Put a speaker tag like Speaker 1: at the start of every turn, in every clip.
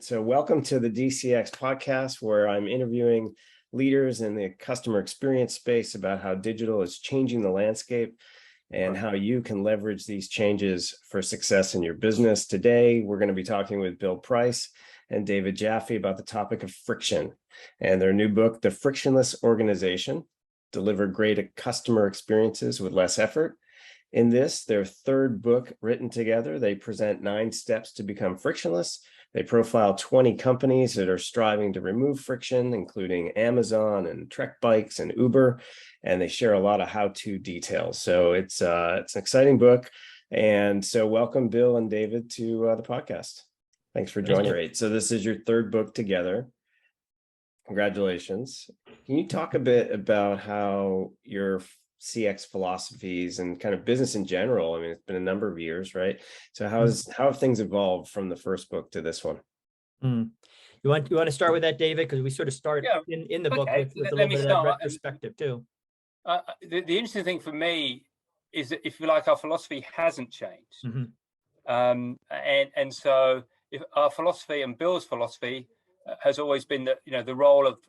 Speaker 1: So welcome to the DCX Podcast, where I'm interviewing leaders in the customer experience space about how digital is changing the landscape and how you can leverage these changes for success in your business. Today, we're going to be talking with Bill Price and David Jaffe about the topic of friction and their new book, The Frictionless Organization: Deliver Great Customer Experiences with Less Effort. In this, their third book written together, they present 9 steps to become frictionless. They profile 20 companies that are striving to remove friction, including Amazon and Trek Bikes and Uber, and they share a lot of how-to details. So it's an exciting book. And so welcome, Bill and David, to the podcast. Thanks for joining. Great. So this is your third book together. Congratulations. Can you talk a bit about how your CX philosophies and kind of business in general? I mean, it's been a number of years, right? So how have things evolved from the first book to this one?
Speaker 2: You want to start with that, David? Because we sort of start in the book with a little bit of that retrospective too.
Speaker 3: The interesting thing for me is that, if you like, our philosophy hasn't changed. And so if our philosophy and Bill's philosophy has always been that, you know, the role of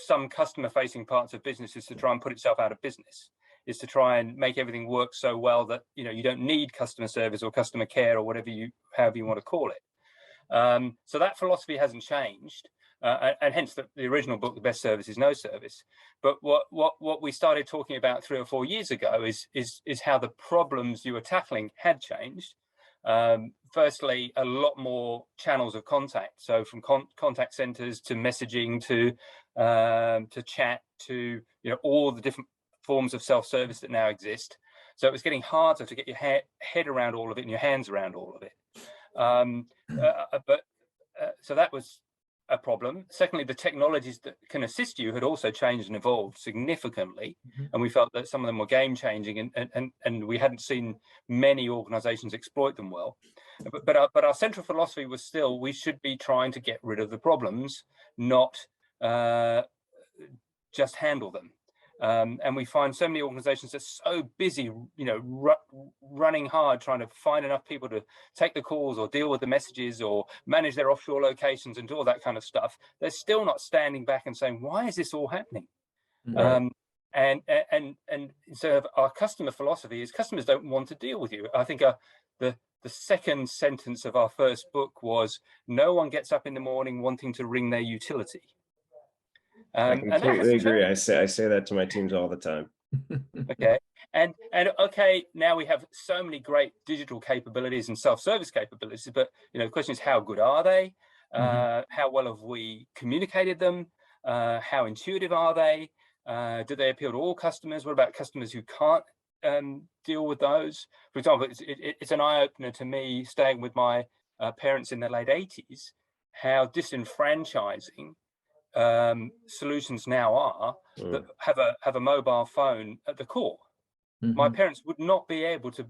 Speaker 3: some customer facing parts of business is to try and put itself out of business, is to try and make everything work so well that, you know, you don't need customer service or customer care or however you want to call it. So that philosophy hasn't changed, and hence the original book, The Best Service is No Service. But what we started talking about 3 or 4 years ago is how the problems you were tackling had changed. Firstly, a lot more channels of contact. So from contact centers to messaging to chat to, you know, all the different forms of self-service that now exist. So it was getting harder to get your head around all of it and your hands around all of it. So that was a problem. Secondly, the technologies that can assist you had also changed and evolved significantly, and we felt that some of them were game changing, and we hadn't seen many organizations exploit them well. But our central philosophy was still, we should be trying to get rid of the problems, not just handle them. And we find so many organizations that are so busy, you know, running hard, trying to find enough people to take the calls or deal with the messages or manage their offshore locations and do all that kind of stuff. They're still not standing back and saying, why is this all happening? Right. And so our customer philosophy is, customers don't want to deal with you. I think the second sentence of our first book was, no one gets up in the morning wanting to ring their utility.
Speaker 1: I completely agree. I say that to my teams all the time.
Speaker 3: Okay. And okay, now we have so many great digital capabilities and self-service capabilities, but, you know, the question is, how good are they? How well have we communicated them? How intuitive are they? Do they appeal to all customers? What about customers who can't deal with those? For example, it's an eye-opener to me, staying with my parents in their late 80s, how disenfranchising solutions now are that have a mobile phone at the core. My parents would not be able to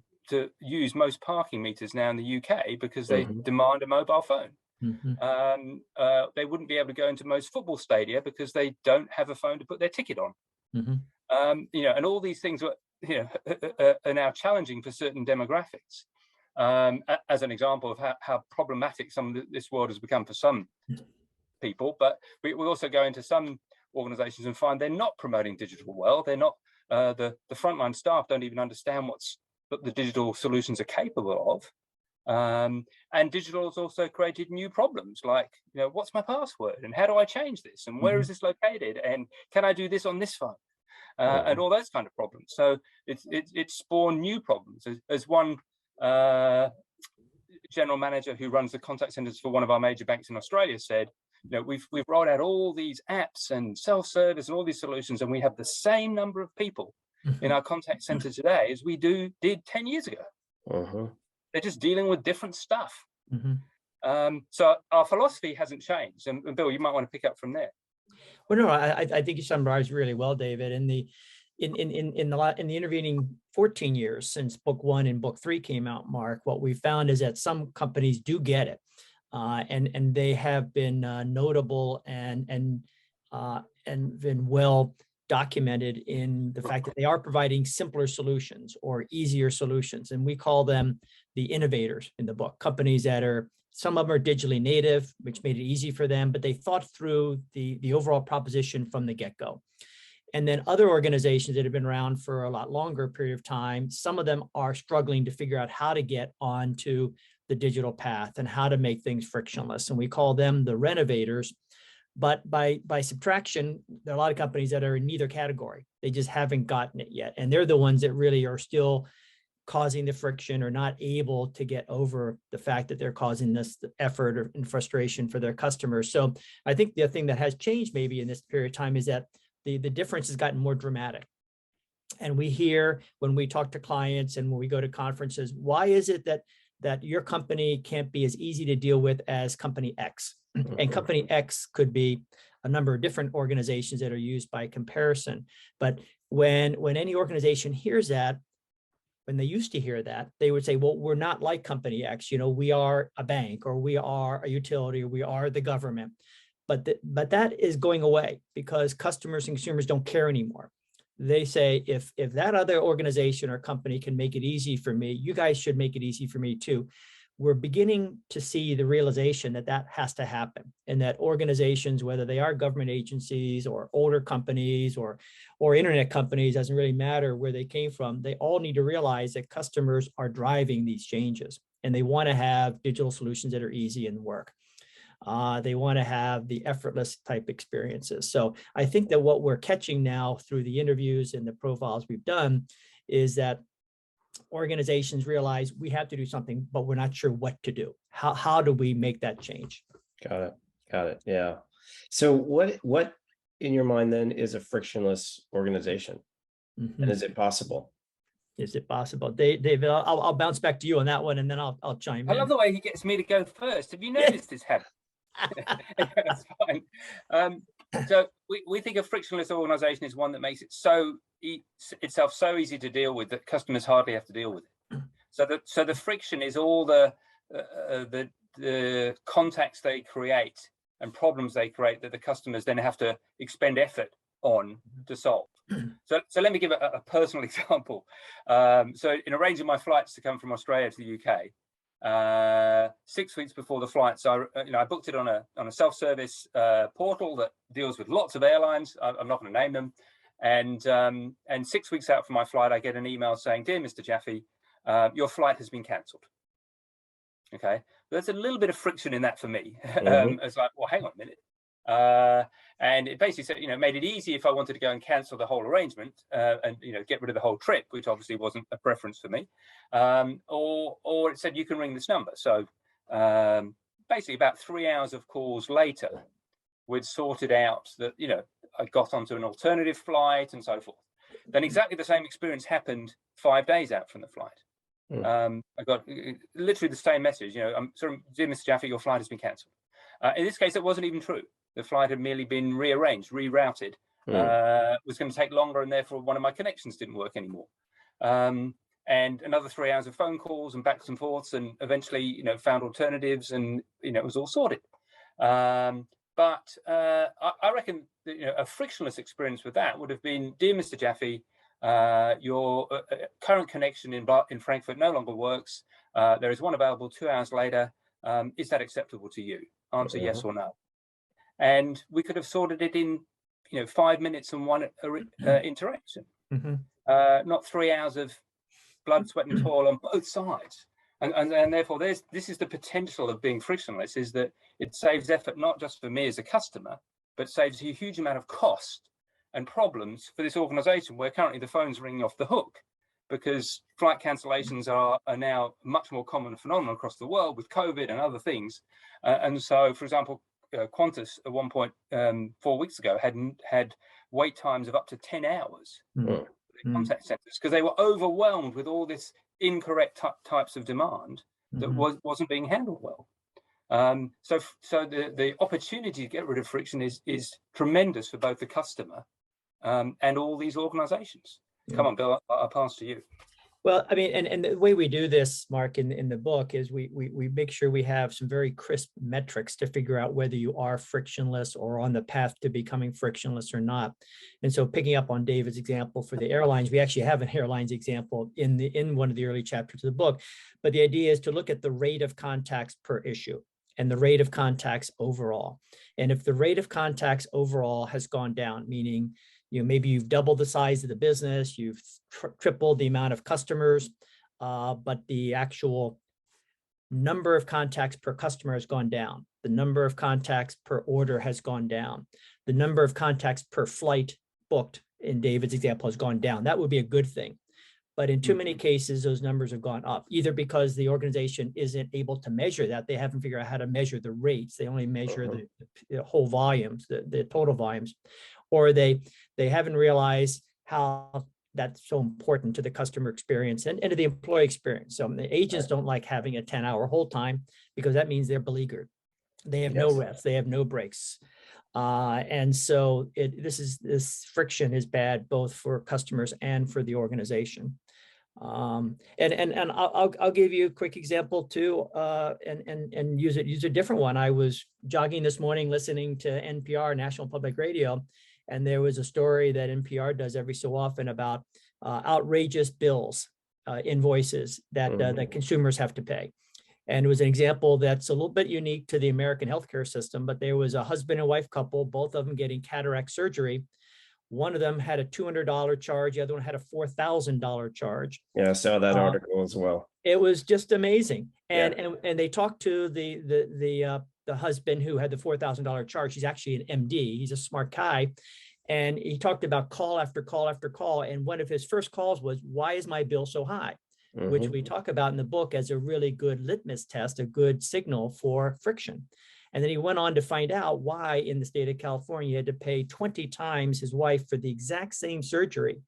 Speaker 3: use most parking meters now in the UK because they demand a mobile phone. They wouldn't be able to go into most football stadia because they don't have a phone to put their ticket on. You know, and all these things were, you know, are now challenging for certain demographics. As an example of how problematic some of this world has become for some people, but we also go into some organizations and find they're not promoting digital well. They're not, the frontline staff don't even understand what the digital solutions are capable of. And digital has also created new problems, like, you know, what's my password and how do I change this and where is this located and can I do this on this phone, and all those kind of problems. So it's spawned new problems. As one general manager who runs the contact centers for one of our major banks in Australia said, you know, we've rolled out all these apps and self-service and all these solutions, and we have the same number of people in our contact center today as we did 10 years ago. They're just dealing with different stuff. So our philosophy hasn't changed. And Bill, you might want to pick up from there.
Speaker 2: Well, no, I think you summarized really well, David. In the intervening 14 years since book 1 and book 3 came out, Mark, what we found is that some companies do get it. And they have been notable and been well documented in the fact that they are providing simpler solutions or easier solutions. And we call them the innovators in the book, companies that are some of them are digitally native, which made it easy for them, but they thought through the overall proposition from the get-go. And then other organizations that have been around for a lot longer period of time, some of them are struggling to figure out how to get onto the digital path and how to make things frictionless. And we call them the renovators. But by subtraction, there are a lot of companies that are in neither category. They just haven't gotten it yet. And they're the ones that really are still causing the friction or not able to get over the fact that they're causing this effort and frustration for their customers. So I think the thing that has changed maybe in this period of time is that the difference has gotten more dramatic. And we hear when we talk to clients and when we go to conferences, why is it that your company can't be as easy to deal with as company X? And company X could be a number of different organizations that are used by comparison. But when any organization hears that, when they used to hear that, they would say, well, we're not like company X. We are a bank, or we are a utility, or we are the government. But that is going away because customers and consumers don't care anymore. They say, if that other organization or company can make it easy for me, you guys should make it easy for me too. We're beginning to see the realization that has to happen, and that organizations, whether they are government agencies or older companies or internet companies, doesn't really matter where they came from. They all need to realize that customers are driving these changes, and they want to have digital solutions that are easy and work. They want to have the effortless type experiences. So I think that what we're catching now through the interviews and the profiles we've done is that organizations realize we have to do something, but we're not sure what to do. How do we make that change?
Speaker 1: Got it. Yeah. So what in your mind then is a frictionless organization? Mm-hmm. And is it possible?
Speaker 2: Is it possible? David, I'll bounce back to you on that one, and then I'll chime in.
Speaker 3: I love the way he gets me to go first. Have you noticed this habit? That's fine. So we think a frictionless organization is one that makes it itself so easy to deal with that customers hardly have to deal with it. So the friction is all the contacts they create and problems they create that the customers then have to expend effort on to solve. So let me give a personal example. So in arranging my flights to come from Australia to the UK, 6 weeks before the flight, so I booked it on a self-service portal that deals with lots of airlines. I'm not going to name them. And 6 weeks out from my flight, I get an email saying, "Dear Mr. Jaffe, your flight has been cancelled." Okay, there's a little bit of friction in that for me. Mm-hmm. It's like, well, hang on a minute. And it basically said, made it easy if I wanted to go and cancel the whole arrangement and get rid of the whole trip, which obviously wasn't a preference for me. Or it said you can ring this number. So basically, about 3 hours of calls later, we'd sorted out that I got onto an alternative flight and so forth. Then exactly the same experience happened 5 days out from the flight. I got literally the same message. I'm sorry, dear Mr. Jaffe, your flight has been cancelled. In this case, it wasn't even true. The flight had merely been rearranged, rerouted. Was going to take longer, and therefore one of my connections didn't work anymore. And another 3 hours of phone calls and backs and forths, and eventually, found alternatives, and it was all sorted. But I reckon that, a frictionless experience with that would have been, dear Mr. Jaffe, your current connection in Frankfurt no longer works. There is one available 2 hours later. Is that acceptable to you? Answer yes or no. And we could have sorted it in, 5 minutes and one interaction, not 3 hours of blood, sweat, and toil on both sides. And therefore, this is the potential of being frictionless, is that it saves effort not just for me as a customer, but saves a huge amount of cost and problems for this organization, where currently the phone's ringing off the hook because flight cancellations are now a much more common phenomenon across the world with COVID and other things. And so, for example, Qantas at one point 4 weeks ago had wait times of up to 10 hours for the contact centers because they were overwhelmed with all this incorrect types of demand that wasn't being handled well. So the opportunity to get rid of friction is tremendous for both the customer and all these organizations. Come on, Bill, I'll pass to you.
Speaker 2: Well, I mean, and the way we do this, Mark, in the book is we make sure we have some very crisp metrics to figure out whether you are frictionless or on the path to becoming frictionless or not. And so picking up on David's example for the airlines, we actually have an airlines example in one of the early chapters of the book. But the idea is to look at the rate of contacts per issue and the rate of contacts overall. And if the rate of contacts overall has gone down, meaning maybe you've doubled the size of the business, you've tripled the amount of customers, but the actual number of contacts per customer has gone down. The number of contacts per order has gone down. The number of contacts per flight booked in David's example has gone down. That would be a good thing. But in too many cases, those numbers have gone up, either because the organization isn't able to measure that. They haven't figured out how to measure the rates. They only measure the whole volumes, the total volumes, or they haven't realized how that's so important to the customer experience and to the employee experience. So the agents don't like having a 10-hour hold time because that means they're beleaguered. They have no rest. They have no breaks. And so this friction is bad both for customers and for the organization. And I'll give you a quick example too, and use a different one. I was jogging this morning listening to NPR, National Public Radio, and there was a story that NPR does every so often about outrageous bills, invoices that consumers have to pay. And it was an example that's a little bit unique to the American healthcare system, but there was a husband and wife couple, both of them getting cataract surgery. One of them had a $200 charge, the other one had a $4,000 charge.
Speaker 1: Yeah, I saw that article as well.
Speaker 2: It was just amazing. And they talked to the husband who had the $4,000 charge. He's actually an MD. He's a smart guy. And he talked about call after call after call. And one of his first calls was, why is my bill so high? Which we talk about in the book as a really good litmus test, a good signal for friction. And then he went on to find out why in the state of California he had to pay 20 times his wife for the exact same surgery.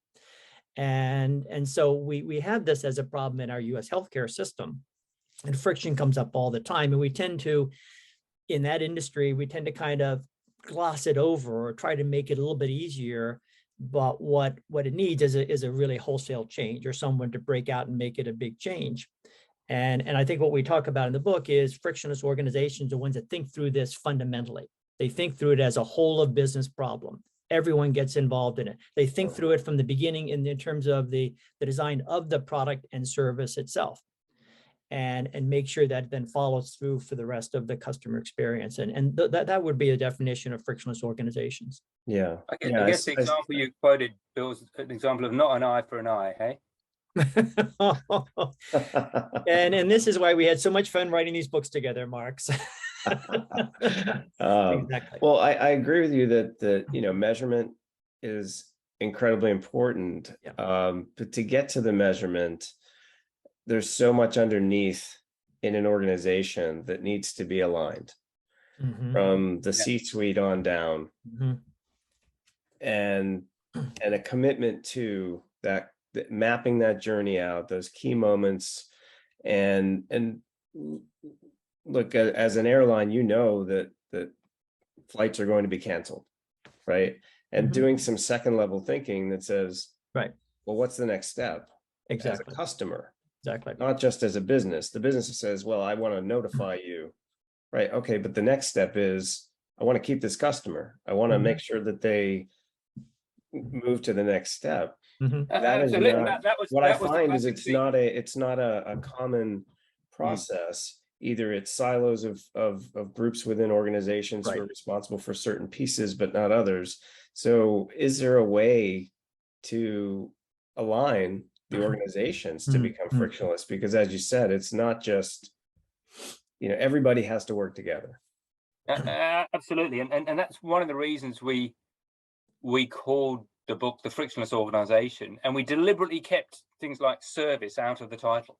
Speaker 2: And so we have this as a problem in our US healthcare system. And friction comes up all the time. And we tend to, in that industry, we tend to kind of gloss it over or try to make it a little bit easier. But what it needs is a really wholesale change, or someone to break out and make it a big change. And I think what we talk about in the book is frictionless organizations are ones that think through this fundamentally. They think through it as a whole of business problem. Everyone gets involved in it. They think through it from the beginning in terms of the design of the product and service itself, and make sure that then follows through for the rest of the customer experience. And that would be a definition of frictionless organizations.
Speaker 1: Yeah.
Speaker 3: I guess the example you quoted, Bill's an example of not an eye for an eye, hey?
Speaker 2: and this is why we had so much fun writing these books together, Mark.
Speaker 1: Exactly. Well, I agree with you that measurement is incredibly important. But to get to the measurement, there's so much underneath in an organization that needs to be aligned from the C-suite on down, and a commitment to that, mapping that journey out, those key moments. And look, as an airline, that flights are going to be canceled, right? And doing some second level thinking that says, right, well, what's the next step? Exactly. As a customer. Exactly. Not just as a business. The business says, well, I want to notify you, right? Okay, but the next step is, I want to keep this customer. I want to make sure that they move to the next step. That is not, what I find is it's not a common process. Either it's silos of groups within organizations who are responsible for certain pieces, but not others. So is there a way to align the organizations to become frictionless? Because as you said, it's not just, everybody has to work together.
Speaker 3: Absolutely. And that's one of the reasons we called the book The Frictionless Organization, and we deliberately kept things like service out of the title.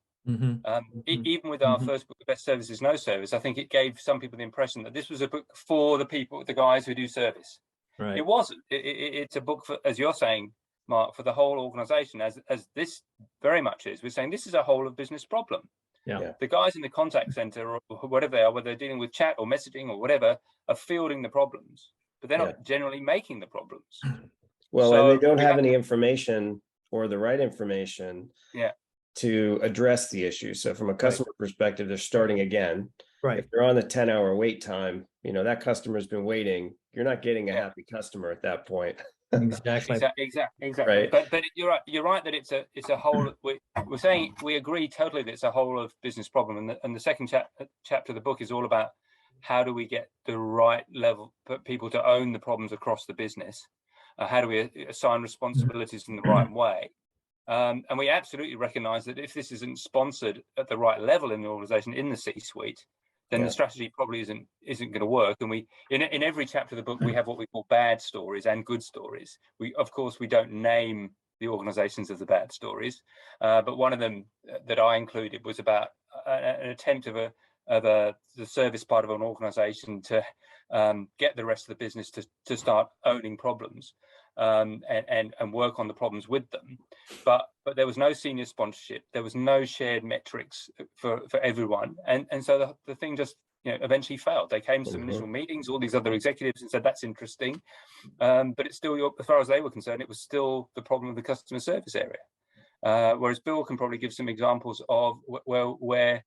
Speaker 3: Even with our first book, The Best Service is No Service, I think it gave some people the impression that this was a book for the guys who do service. Right. It wasn't. It's a book for, as you're saying, Mark, for the whole organization, as this very much is. We're saying this is a whole of business problem. Yeah. The guys in the contact center or whatever they are, whether they're dealing with chat or messaging or whatever, are fielding the problems, but they're not generally making the problems.
Speaker 1: Well, and they don't have any information or the right information to address the issue. So from a customer perspective, they're starting again.
Speaker 2: Right.
Speaker 1: If they're on the 10-hour wait time, that customer's been waiting. You're not getting a happy customer at that point.
Speaker 2: Exactly.
Speaker 3: Exactly.
Speaker 1: Right.
Speaker 3: But you're right. You're right that it's a whole. We're saying we agree totally that it's a whole of business problem. And the second chapter of the book is all about how do we get the right level people to own the problems across the business. How do we assign responsibilities in the right way? And we absolutely recognise that if this isn't sponsored at the right level in the organisation, in the C-suite, then the strategy probably isn't going to work. And we in every chapter of the book we have what we call bad stories and good stories. We don't name the organisations of the bad stories, but one of them that I included was about an attempt of the service part of an organisation to get the rest of the business to start owning problems. And work on the problems with them, but there was no senior sponsorship, there was no shared metrics for everyone, and so the thing just eventually failed. They came to some initial meetings, all these other executives, and said that's interesting, but it's still, as far as they were concerned, it was still the problem of the customer service area. Whereas Bill can probably give some examples of where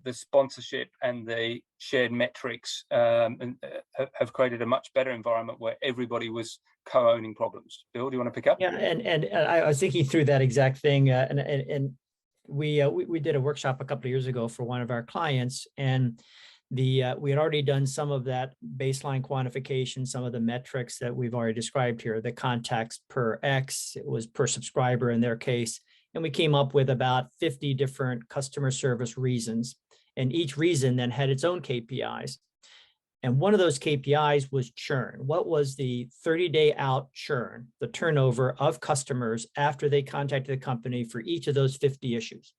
Speaker 3: the sponsorship and the shared metrics have created a much better environment where everybody was co-owning problems. Bill, do you want to pick up?
Speaker 2: Yeah, and I was thinking through that exact thing, and we did a workshop a couple of years ago for one of our clients, and we had already done some of that baseline quantification, some of the metrics that we've already described here, the contacts per X, it was per subscriber in their case. And we came up with about 50 different customer service reasons. And each reason then had its own KPIs. And one of those KPIs was churn. What was the 30-day out churn, the turnover of customers after they contacted the company for each of those 50 issues?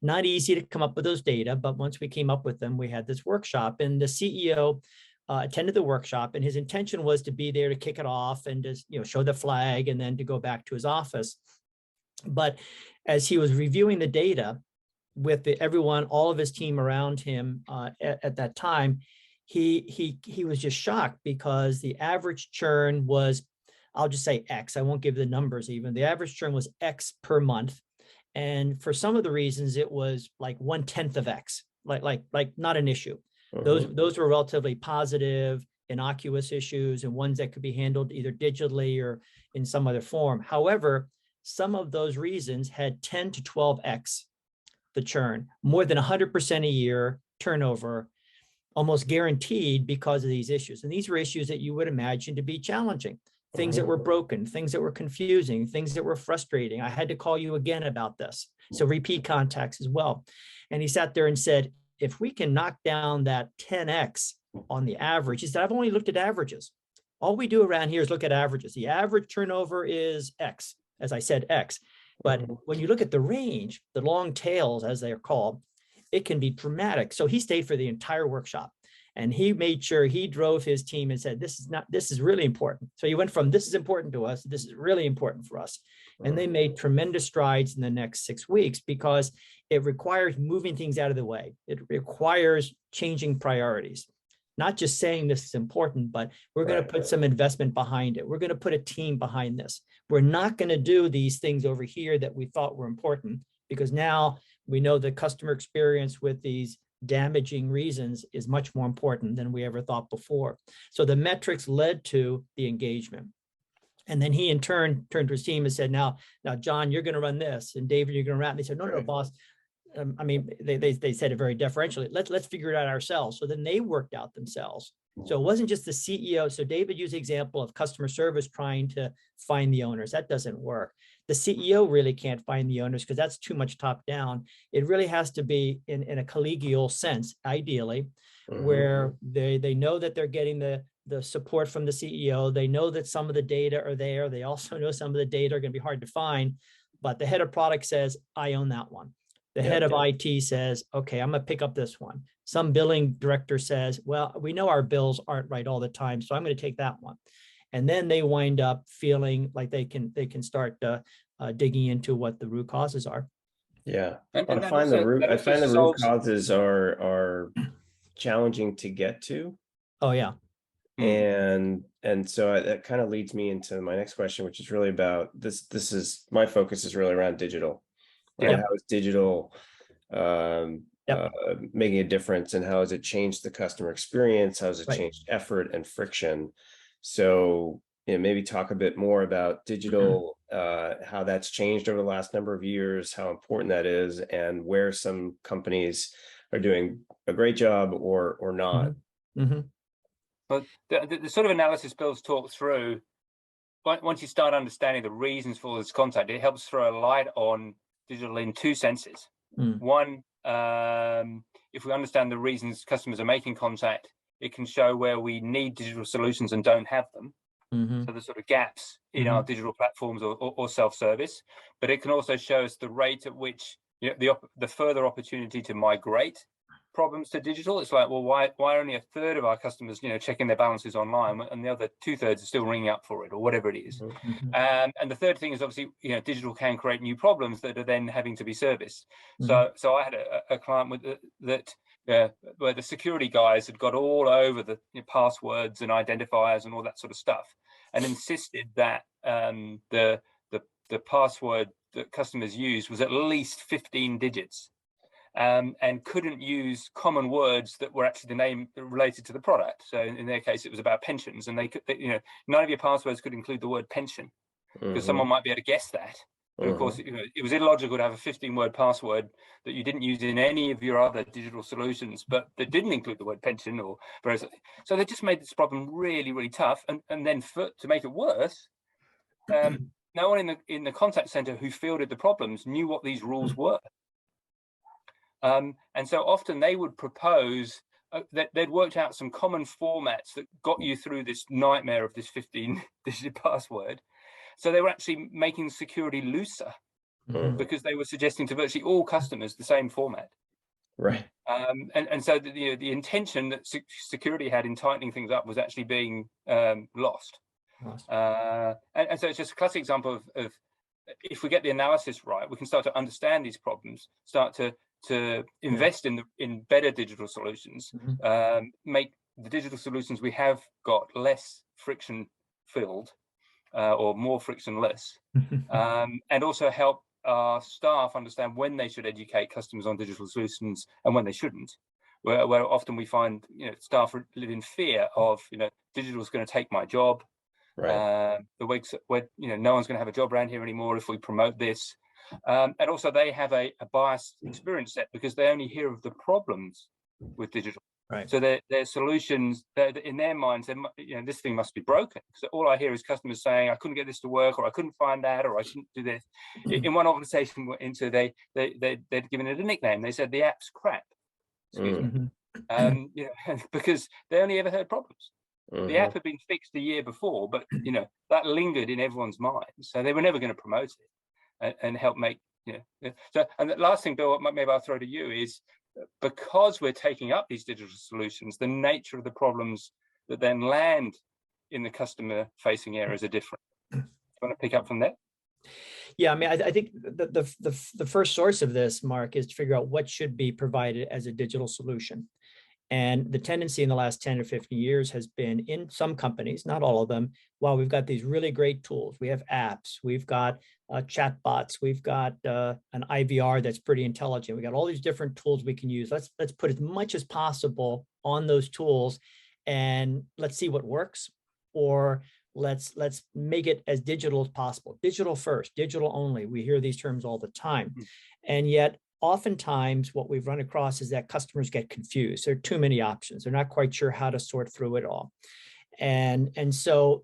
Speaker 2: Not easy to come up with those data, but once we came up with them, we had this workshop, and the CEO attended the workshop, and his intention was to be there to kick it off and just show the flag and then to go back to his office. But as he was reviewing the data with everyone, all of his team around him at that time, he was just shocked because the average churn was, I'll just say X. I won't give the numbers even. The average churn was X per month. And for some of the reasons, it was like 1/10 of X, like not an issue. Those were relatively positive, innocuous issues and ones that could be handled either digitally or in some other form. However, some of those reasons had 10 to 12X the churn, more than 100% a year turnover, almost guaranteed because of these issues. And these were issues that you would imagine to be challenging, things that were broken, things that were confusing, things that were frustrating. I had to call you again about this. So repeat contacts as well. And he sat there and said, if we can knock down that 10X on the average, he said, I've only looked at averages. All we do around here is look at averages. The average turnover is X. As I said, X. But when you look at the range, the long tails, as they are called, it can be dramatic. So he stayed for the entire workshop, and he made sure he drove his team and said, this is really important. So he went from this is important to us, this is really important for us. And they made tremendous strides in the next 6 weeks because it requires moving things out of the way. It requires changing priorities. Not just saying this is important, but we're going to put some investment behind it. We're going to put a team behind this. We're not going to do these things over here that we thought were important, because now we know the customer experience with these damaging reasons is much more important than we ever thought before. So the metrics led to the engagement. And then he in turn turned to his team and said, now, John, you're going to run this, and David, you're going to run. They said, no, boss. I mean, they said it very deferentially. Let's figure it out ourselves. So then they worked out themselves. So it wasn't just the CEO. So David used the example of customer service trying to find the owners. That doesn't work. The CEO really can't find the owners because that's too much top down. It really has to be in a collegial sense, ideally, where they know that they're getting the support from the CEO. They know that some of the data are there. They also know some of the data are going to be hard to find. But the head of product says, I own that one. The head of IT says, okay, I'm going to pick up this one. Some billing director says, well, we know our bills aren't right all the time, so I'm going to take that one. And then they wind up feeling like they can start digging into what the root causes are.
Speaker 1: Yeah,
Speaker 3: And
Speaker 1: I find the root causes are challenging to get to.
Speaker 2: Oh yeah.
Speaker 1: And so that kind of leads me into my next question, which is really about this. My focus is really around digital. right?
Speaker 2: Yep.
Speaker 1: How is digital
Speaker 2: Yep.
Speaker 1: making a difference, and how has it changed the customer experience? How has it
Speaker 2: Right.
Speaker 1: changed effort and friction? So, maybe talk a bit more about digital, how that's changed over the last number of years, how important that is, and where some companies are doing a great job or not.
Speaker 2: Mm-hmm.
Speaker 3: But the sort of analysis Bill's talked through, once you start understanding the reasons for this contact, it helps throw a light on digital in two senses. One, if we understand the reasons customers are making contact, it can show where we need digital solutions and don't have them. So the sort of gaps in our digital platforms or self-service, but it can also show us the rate at which, the further opportunity to migrate problems to digital. It's like, well, why only a third of our customers, checking their balances online, and the other 2/3 are still ringing up for it, or whatever it is. And the third thing is obviously, digital can create new problems that are then having to be serviced. So I had a client where the security guys had got all over the passwords and identifiers and all that sort of stuff, and insisted that the password that customers used was at least 15 digits. And couldn't use common words that were actually the name related to the product. So in their case, it was about pensions, and none of your passwords could include the word pension, because someone might be able to guess that. But of course, it was illogical to have a 15-word password that you didn't use in any of your other digital solutions, but that didn't include the word pension. So they just made this problem really, really tough. And then to make it worse, no one in the contact center who fielded the problems knew what these rules were. And so often they would propose that they'd worked out some common formats that got you through this nightmare of this 15-digit password. So they were actually making security looser, because they were suggesting to virtually all customers the same format.
Speaker 1: Right.
Speaker 3: And so the intention that security had in tightening things up was actually being lost. And so it's just a classic example of if we get the analysis right, we can start to understand these problems, start to invest in better digital solutions, make the digital solutions we have got less friction filled, or more frictionless, and also help our staff understand when they should educate customers on digital solutions and when they shouldn't. Where often we find staff live in fear of digital is going to take my job.
Speaker 1: Right.
Speaker 3: The weeks where no one's going to have a job around here anymore if we promote this. And also they have a biased experience set because they only hear of the problems with digital.
Speaker 2: Right.
Speaker 3: So their solutions, in their minds, this thing must be broken. So all I hear is customers saying, I couldn't get this to work, or I couldn't find that, or I couldn't do this. In one organization they'd given it a nickname. They said the app's crap. Excuse me. Because they only ever heard problems. The app had been fixed a year before, but that lingered in everyone's mind. So they were never going to promote it and help make So, and the last thing, Bill, maybe I'll throw to you is, because we're taking up these digital solutions, the nature of the problems that then land in the customer-facing areas are different. Do you want to pick up from there?
Speaker 2: Yeah, I mean, I think the first source of this, Mark, is to figure out what should be provided as a digital solution. And the tendency in the last 10 or 15 years has been, in some companies, not all of them, while we've got these really great tools, we have apps, we've got chatbots, we've got an IVR that's pretty intelligent. We got all these different tools we can use. Let's put as much as possible on those tools, and let's see what works, or let's make it as digital as possible. Digital first, digital only. We hear these terms all the time, and yet oftentimes what we've run across is that customers get confused. There are too many options. They're not quite sure how to sort through it all. And so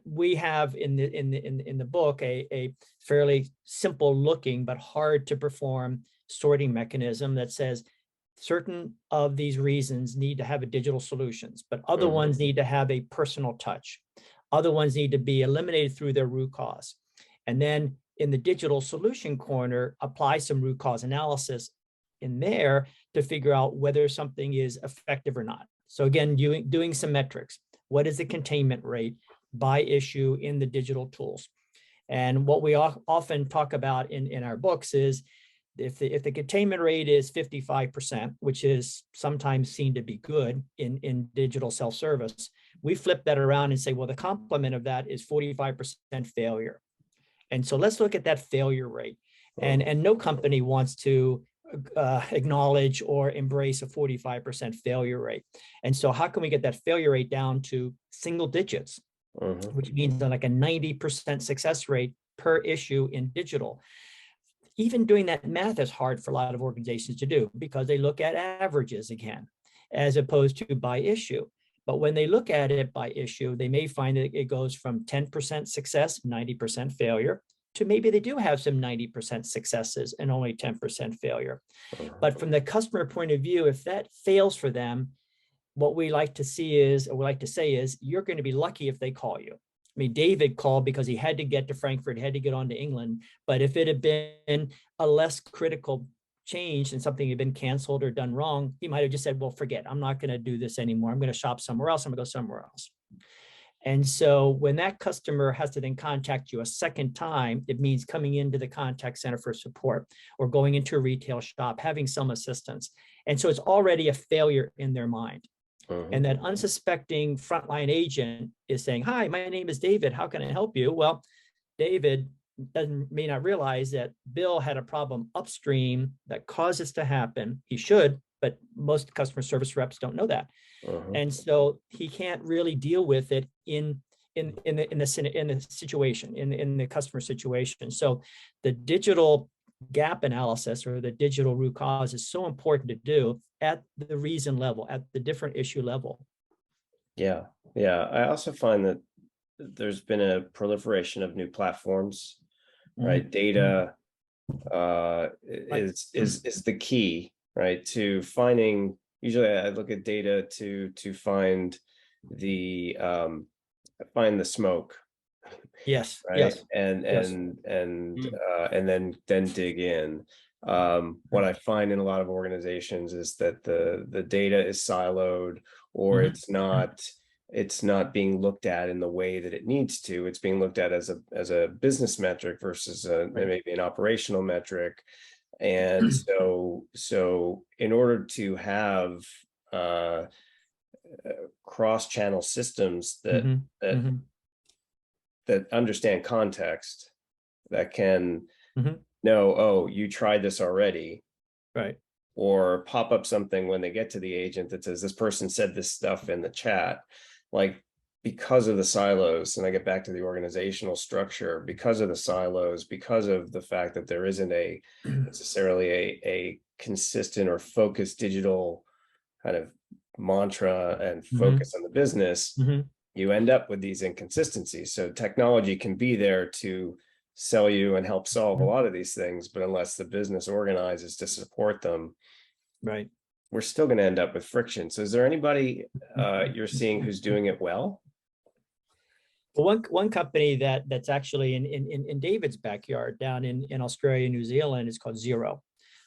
Speaker 2: we have in the book a fairly simple looking but hard to perform sorting mechanism that says certain of these reasons need to have a digital solutions, but other ones need to have a personal touch. Other ones need to be eliminated through their root cause. And then in the digital solution corner, apply some root cause analysis in there to figure out whether something is effective or not. So again, doing some metrics. What is the containment rate by issue in the digital tools? And what we often talk about in our books is if the containment rate is 55%, which is sometimes seen to be good in digital self-service, we flip that around and say, well, the complement of that is 45% failure. And so let's look at that failure rate. And no company wants to acknowledge or embrace a 45% failure rate. And so how can we get that failure rate down to single digits, which means like a 90% success rate per issue in digital? Even doing that math is hard for a lot of organizations to do because they look at averages again, as opposed to by issue. But when they look at it by issue, they may find that it goes from 10% success, 90% failure, to maybe they do have some 90% successes and only 10% failure. But from the customer point of view, if that fails for them, what we like to see is, or we like to say is, you're going to be lucky if they call you. I mean, David called because he had to get to Frankfurt, had to get on to England. But if it had been a less critical change and something had been canceled or done wrong, he might have just said, well, forget, I'm not going to do this anymore. I'm going to shop somewhere else. I'm going to go somewhere else. And so when that customer has to then contact you a second time, it means coming into the contact center for support or going into a retail shop, having some assistance. And so it's already a failure in their mind. And that unsuspecting frontline agent is saying, hi, my name is David. How can I help you? Well, David may not realize that Bill had a problem upstream that caused this to happen. He should, but most customer service reps don't know that. And so he can't really deal with it in the situation, in the customer situation. So the digital gap analysis or the digital root cause is so important to do at the reason level, at the different issue level.
Speaker 1: Yeah. I also find that there's been a proliferation of new platforms, right? Data is the key, right? To finding, usually I look at data to find the smoke.
Speaker 2: Yes.
Speaker 1: Right.
Speaker 2: Yes.
Speaker 1: And then dig in. What I find in a lot of organizations is that the data is siloed, or it's not being looked at in the way that it needs to. It's being looked at as a business metric versus maybe an operational metric. And so in order to have cross-channel systems that understand context, that can know, oh, you tried this already,
Speaker 2: right?
Speaker 1: Or pop up something when they get to the agent that says, this person said this stuff in the chat. Like, because of the silos, and I get back to the organizational structure, because of the silos, because of the fact that there isn't necessarily a consistent or focused digital kind of mantra and focus on the business, you end up with these inconsistencies. So technology can be there to sell you and help solve a lot of these things, but unless the business organizes to support them,
Speaker 2: right,
Speaker 1: we're still going to end up with friction. So is there anybody you're seeing who's doing it well?
Speaker 2: Well, one company that's actually in David's backyard down in Australia, New Zealand, is called Xero.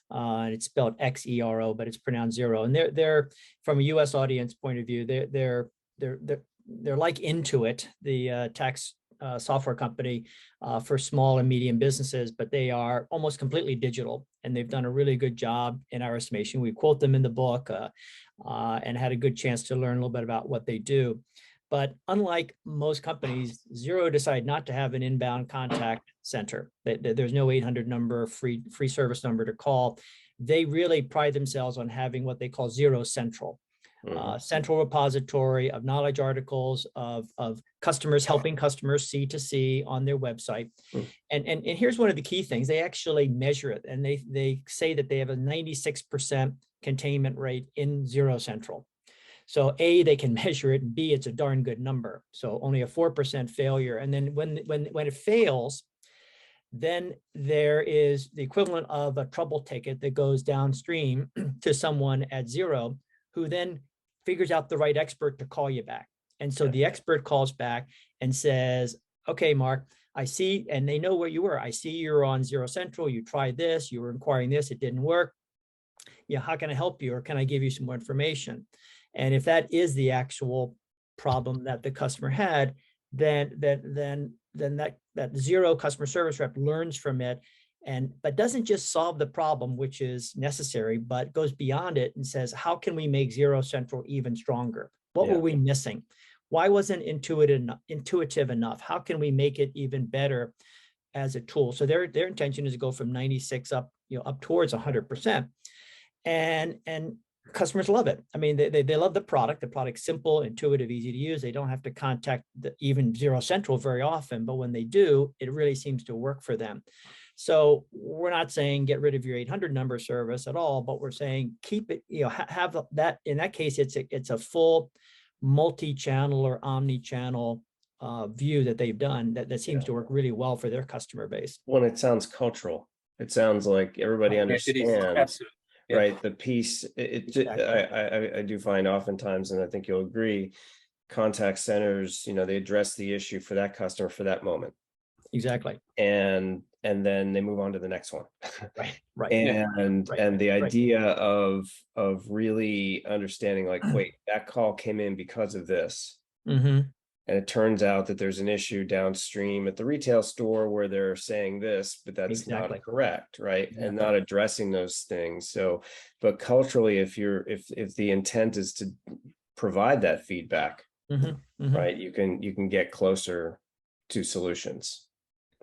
Speaker 2: And it's spelled Xero, but it's pronounced Xero. And they're from a U.S. audience point of view, they're like Intuit, the tax software company for small and medium businesses, but they are almost completely digital, and they've done a really good job in our estimation. We quote them in the book and had a good chance to learn a little bit about what they do. But unlike most companies, Xero decided not to have an inbound contact center. There's no 800 number, free service number to call. They really pride themselves on having what they call Xero Central. Central repository of knowledge articles of customers, helping customers C2C on their website. And here's one of the key things. They actually measure it, and they say that they have a 96% containment rate in Xero Central. So A, they can measure it, and B, it's a darn good number. So only a 4% failure. And then when it fails, then there is the equivalent of a trouble ticket that goes downstream to someone at Xero, who then figures out the right expert to call you back. And so the expert calls back and says, okay, Mark, I see, and they know where you were. I see you're on Xero Central. You tried this, you were inquiring this, it didn't work. Yeah, how can I help you? Or can I give you some more information? And if that is the actual problem that the customer had, then that Xero customer service rep learns from it, but doesn't just solve the problem, which is necessary, but goes beyond it and says, how can we make Xero Central even stronger? What were we missing? Why wasn't intuitive enough? How can we make it even better? as a tool. So their intention is to go from 96 up, up towards 100%. And customers love it. I mean, they love the product. The product's simple, intuitive, easy to use. They don't have to contact even Zero Central very often, but when they do, it really seems to work for them. So we're not saying get rid of your 800 number service at all, but we're saying keep it, have that. In that case, it's a full multi-channel or omni-channel view that they've done that seems to work really well for their customer base.
Speaker 1: Well, it sounds cultural. It sounds like everybody understands, right? The piece, exactly. I do find oftentimes, and I think you'll agree, contact centers, they address the issue for that customer for that moment.
Speaker 2: Exactly.
Speaker 1: And then they move on to the next one.
Speaker 2: Right.
Speaker 1: And the idea of really understanding, like, wait, that call came in because of this.
Speaker 2: Mm-hmm.
Speaker 1: And it turns out that there's an issue downstream at the retail store where they're saying this, but that's not correct, right? Exactly. And not addressing those things. So, but culturally, if the intent is to provide that feedback, right, you can get closer to solutions.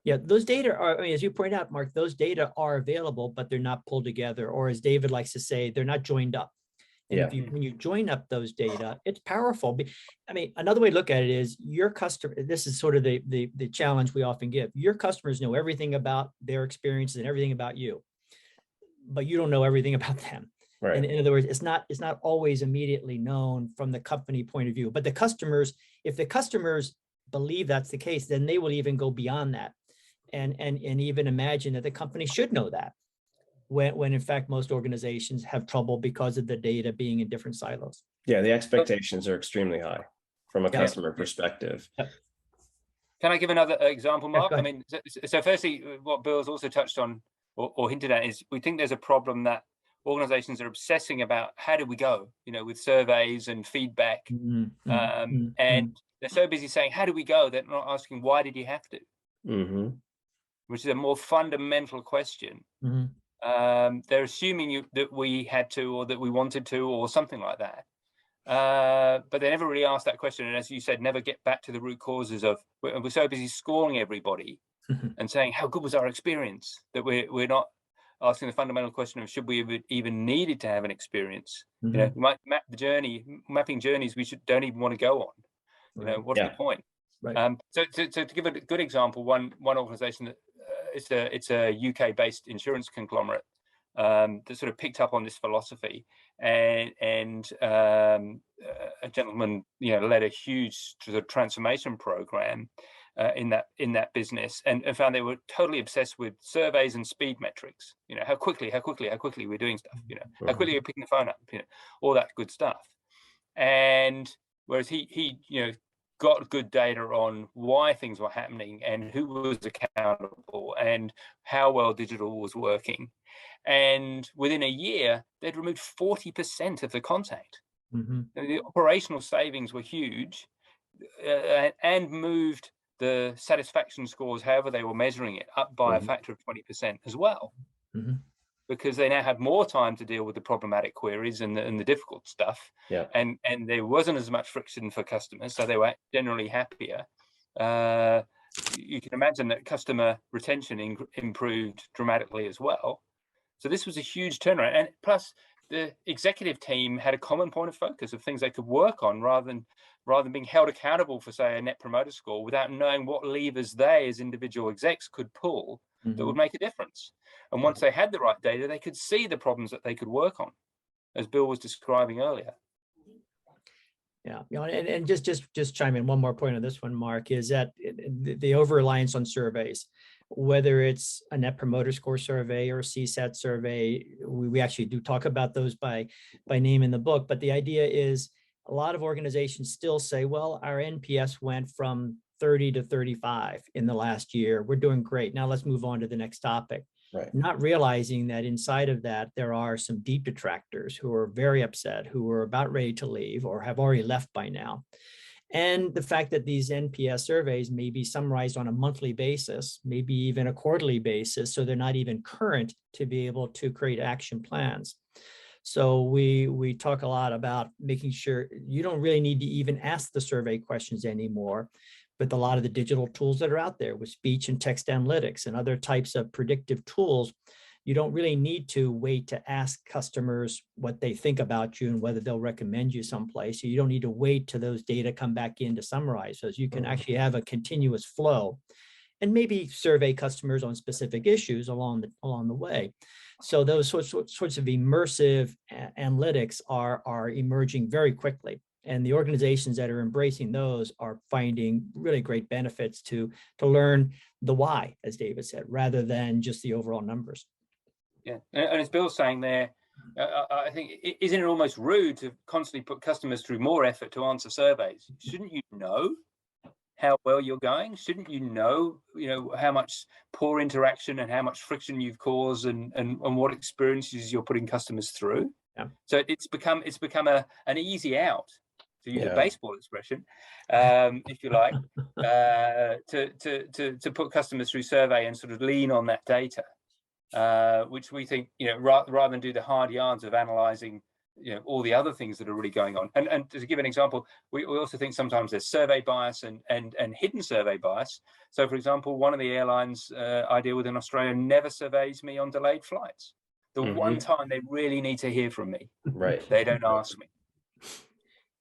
Speaker 2: Yeah, those data are, as you point out, Mark, those data are available, but they're not pulled together, or as David likes to say, they're not joined up. And when you join up those data, it's powerful. Another way to look at it is your customer, this is sort of the challenge we often give. Your customers know everything about their experiences and everything about you, but you don't know everything about them. Right. And in other words, it's not always immediately known from the company point of view, but if the customers believe that's the case, then they will even go beyond that and even imagine that the company should know that. When in fact, most organizations have trouble because of the data being in different silos. Yeah,
Speaker 1: the expectations are extremely high from a customer perspective.
Speaker 3: Can I give another example, Mark? So firstly, what Bill's also touched on or hinted at is we think there's a problem that organizations are obsessing about how do we go, with surveys and feedback. And they're so busy saying, how do we go? They're not asking, why did you have to? Mm-hmm. Which is a more fundamental question. Mm-hmm. They're assuming that we had to, or that we wanted to, or something like that. But they never really ask that question. And as you said, never get back to the root causes of, we're so busy scoring everybody and saying, how good was our experience, that we're not asking the fundamental question of, should we have even needed to have an experience? We might mapping journeys we don't even want to go on. What's the point? Right. So to give a good example, one organization that it's a UK-based insurance conglomerate that sort of picked up on this philosophy, and a gentleman led a huge sort of transformation program in that business, and found they were totally obsessed with surveys and speed metrics. How quickly we're doing stuff. How quickly we're picking the phone up. All that good stuff. And whereas he got good data on why things were happening and who was accountable and how well digital was working. And within a year, they'd removed 40% of the contact. Mm-hmm. The operational savings were huge, and moved the satisfaction scores, however they were measuring it, up by a factor of 20% as well. Mm-hmm. Because they now had more time to deal with the problematic queries and the difficult stuff. Yeah. And there wasn't as much friction for customers, so they were generally happier. You can imagine that customer retention improved dramatically as well. So this was a huge turnaround. And plus, the executive team had a common point of focus of things they could work on, rather than being held accountable for, say, a net promoter score, without knowing what levers they as individual execs could pull that would make a difference. And once they had the right data, they could see the problems that they could work on, as Bill was describing earlier.
Speaker 2: Yeah, and just chime in one more point on this one, Mark, is that the over-reliance on surveys, whether it's a net promoter score survey or a CSAT survey, we actually do talk about those by name in the book. But the idea is a lot of organizations still say, well, our NPS went from 30 to 35 in the last year. We're doing great. Now let's move on to the next topic. Right. Not realizing that inside of that, there are some deep detractors who are very upset, who are about ready to leave or have already left by now. And the fact that these NPS surveys may be summarized on a monthly basis, maybe even a quarterly basis, so they're not even current to be able to create action plans. So we talk a lot about making sure you don't really need to even ask the survey questions anymore, with a lot of the digital tools that are out there with speech and text analytics and other types of predictive tools. You don't really need to wait to ask customers what they think about you and whether they'll recommend you someplace. So you don't need to wait till those data come back in to summarize those. You can actually have a continuous flow and maybe survey customers on specific issues along the way. So those sorts of immersive analytics are emerging very quickly. And the organizations that are embracing those are finding really great benefits to learn the why, as David said, rather than just the overall numbers.
Speaker 3: Yeah, and as Bill's saying there, I think, isn't it almost rude to constantly put customers through more effort to answer surveys? Shouldn't you know how well you're going? Shouldn't you know how much poor interaction and how much friction you've caused and what experiences you're putting customers through?
Speaker 2: Yeah.
Speaker 3: So it's become an easy out, to use a baseball expression, if you like, to put customers through survey and sort of lean on that data, which we think, rather than do the hard yards of analysing, all the other things that are really going on. And to give an example, we also think sometimes there's survey bias and hidden survey bias. So, for example, one of the airlines I deal with in Australia never surveys me on delayed flights. The one time they really need to hear from me,
Speaker 1: right,
Speaker 3: they don't ask me.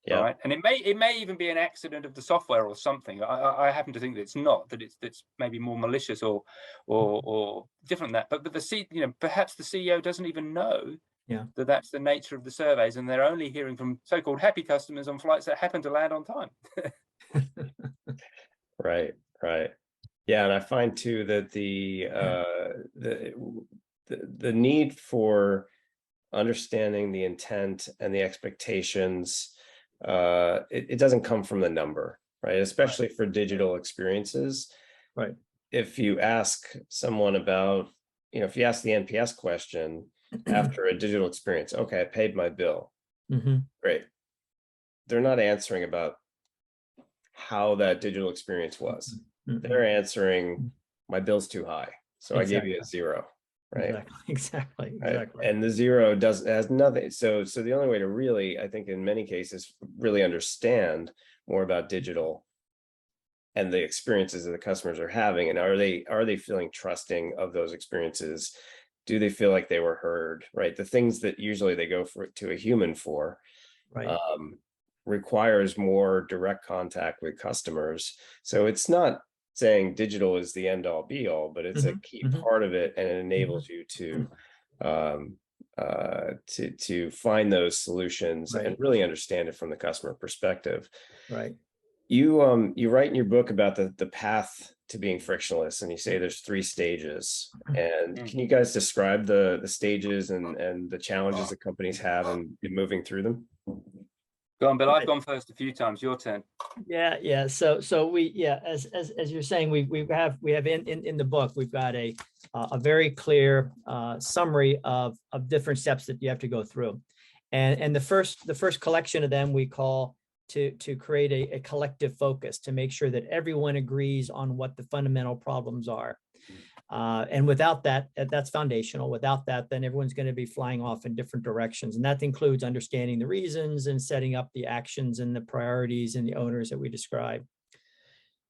Speaker 1: Yeah.
Speaker 3: Right. And it may even be an accident of the software or something. I happen to think that it's not, that it's maybe more malicious or different than that. But perhaps the CEO doesn't even know that that's the nature of the surveys, and they're only hearing from so-called happy customers on flights that happen to land on time.
Speaker 1: Right. Yeah, and I find too that the need for understanding the intent and the expectations, it doesn't come from the number, right? Especially for digital experiences.
Speaker 2: Right.
Speaker 1: If you ask someone about, if you ask the NPS question after a digital experience, okay, I paid my bill. Great. They're not answering about how that digital experience was. They're answering, my bill's too high, so I gave you a 0. Right.
Speaker 2: Exactly.
Speaker 1: Right? And the 0 has nothing. So the only way to really, I think in many cases, really understand more about digital and the experiences that the customers are having, and are they feeling trusting of those experiences? Do they feel like they were heard? Right. The things that usually they go to a human for, requires more direct contact with customers. So it's not saying digital is the end all be all, but it's a key part of it, and it enables you to find those solutions and really understand it from the customer perspective.
Speaker 2: Right.
Speaker 1: You write in your book about the path to being frictionless, and you say there's 3 stages. And can you guys describe the stages and the challenges that companies have in moving through them?
Speaker 3: Go on, Bill. I've gone first a few times. Your turn.
Speaker 2: Yeah. So we, as you're saying, we have in the book, we've got a very clear summary of different steps that you have to go through, and the first collection of them we call to create a collective focus, to make sure that everyone agrees on what the fundamental problems are. And without that, that's foundational. Without that, then everyone's going to be flying off in different directions. And that includes understanding the reasons and setting up the actions and the priorities and the owners that we describe.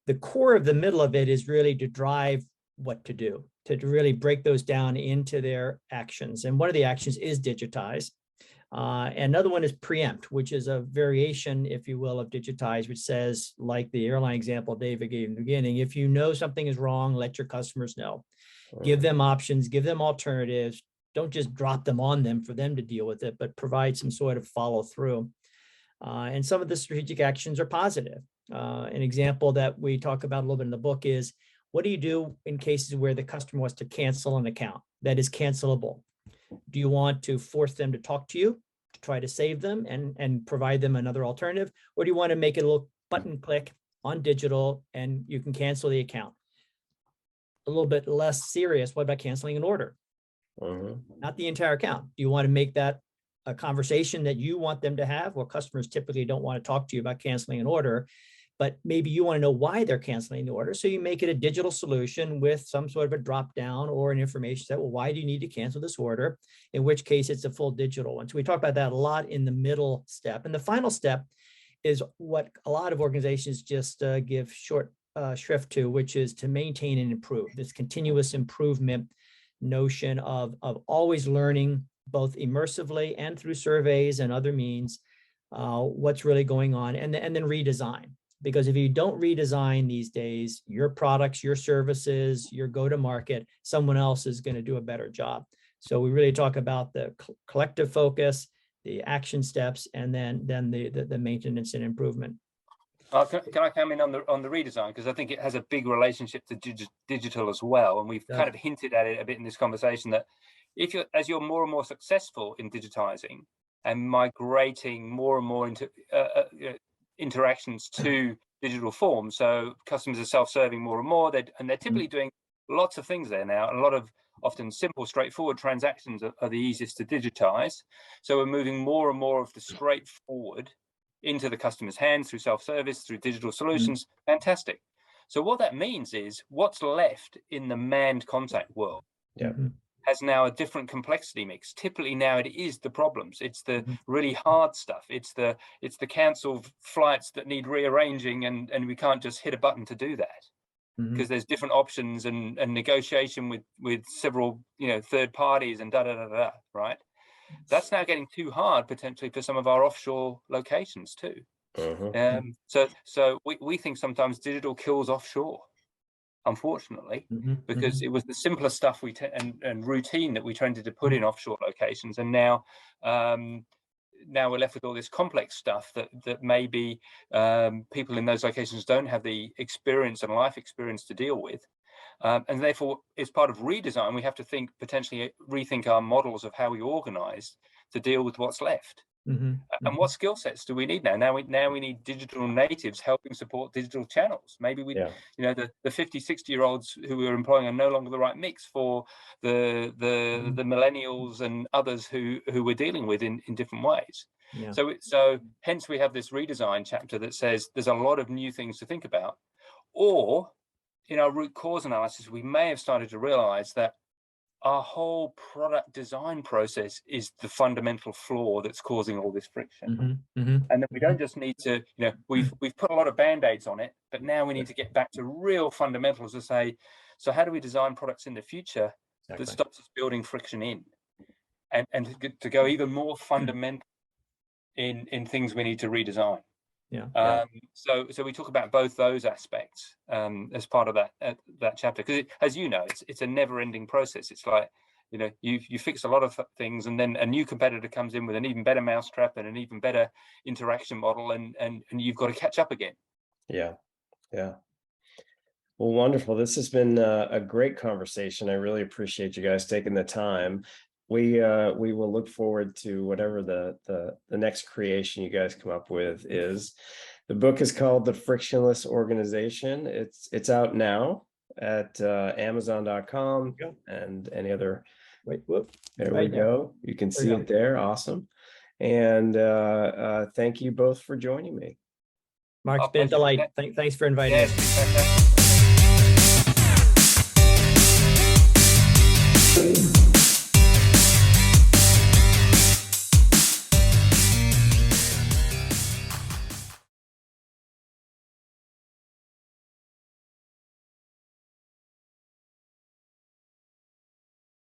Speaker 2: The core of the middle of it is really to drive what to do, to really break those down into their actions. And one of the actions is digitize. And another one is preempt, which is a variation, if you will, of digitize, which says, like the airline example David gave in the beginning, if you know something is wrong, let your customers know. Give them options, give them alternatives. Don't just drop them on them for them to deal with it, but provide some sort of follow through. And some of the strategic actions are positive. An example that we talk about a little bit in the book is, what do you do in cases where the customer wants to cancel an account that is cancelable? Do you want to force them to talk to you to try to save them and provide them another alternative? Or do you want to make it a little button click on digital and you can cancel the account? A little bit less serious, what about canceling an order? Not the entire account. Do you want to make that a conversation that you want them to have? Well, customers typically don't want to talk to you about canceling an order, but maybe you want to know why they're canceling the order. So you make it a digital solution with some sort of a drop down or an information set. Well, why do you need to cancel this order? In which case it's a full digital one. So we talk about that a lot in the middle step. And the final step is what a lot of organizations just give short shrift to, which is to maintain and improve. This continuous improvement notion of always learning, both immersively and through surveys and other means, what's really going on, and then redesign. Because if you don't redesign these days, your products, your services, your go-to-market, someone else is going to do a better job. So we really talk about the collective focus, the action steps, and then the maintenance and improvement.
Speaker 3: Can I come in on the redesign, because I think it has a big relationship to digital as well, and we've kind of hinted at it a bit in this conversation, that as you're more and more successful in digitizing and migrating more and more into interactions to digital forms, so customers are self-serving more and more, they're typically doing lots of things there now, and a lot of often simple, straightforward transactions are the easiest to digitize. So we're moving more and more of the straightforward into the customer's hands through self-service, through digital solutions. Fantastic. So what that means is what's left in the manned contact world has now a different complexity mix. Typically now it is the problems. It's the really hard stuff. It's the cancelled flights that need rearranging, and we can't just hit a button to do that, because there's different options and negotiation with several third parties and right? That's now getting too hard potentially for some of our offshore locations too. So we think sometimes digital kills offshore, unfortunately, because it was the simpler stuff and routine that we tended to put in offshore locations, and now we're left with all this complex stuff that maybe people in those locations don't have the experience and life experience to deal with. And therefore, as part of redesign, we have to potentially rethink our models of how we organize to deal with what's left. And what skill sets do we need now? Now we need digital natives helping support digital channels. Maybe the 50, 60-year-olds who we're employing are no longer the right mix for the millennials and others who we're dealing with in different ways. So hence we have this redesign chapter that says there's a lot of new things to think about. Or in our root cause analysis, we may have started to realize that our whole product design process is the fundamental flaw that's causing all this friction. And then we don't just need to, we've put a lot of band-aids on it, but now we need to get back to real fundamentals to say, so how do we design products in the future that stops us building friction in, and to go even more fundamental in things we need to redesign. So we talk about both those aspects as part of that chapter, because as you know, it's a never-ending process. It's like you fix a lot of things, and then a new competitor comes in with an even better mousetrap and an even better interaction model, and you've got to catch up again.
Speaker 1: Well, wonderful. This has been a great conversation. I really appreciate you guys taking the time. We will look forward to whatever the next creation you guys come up with is. The book is called The Frictionless Organization. It's out now at Amazon.com and any other. There we go. You can see it there. Awesome. And thank you both for joining me.
Speaker 2: Mark, it's been a delight. Thanks for inviting us.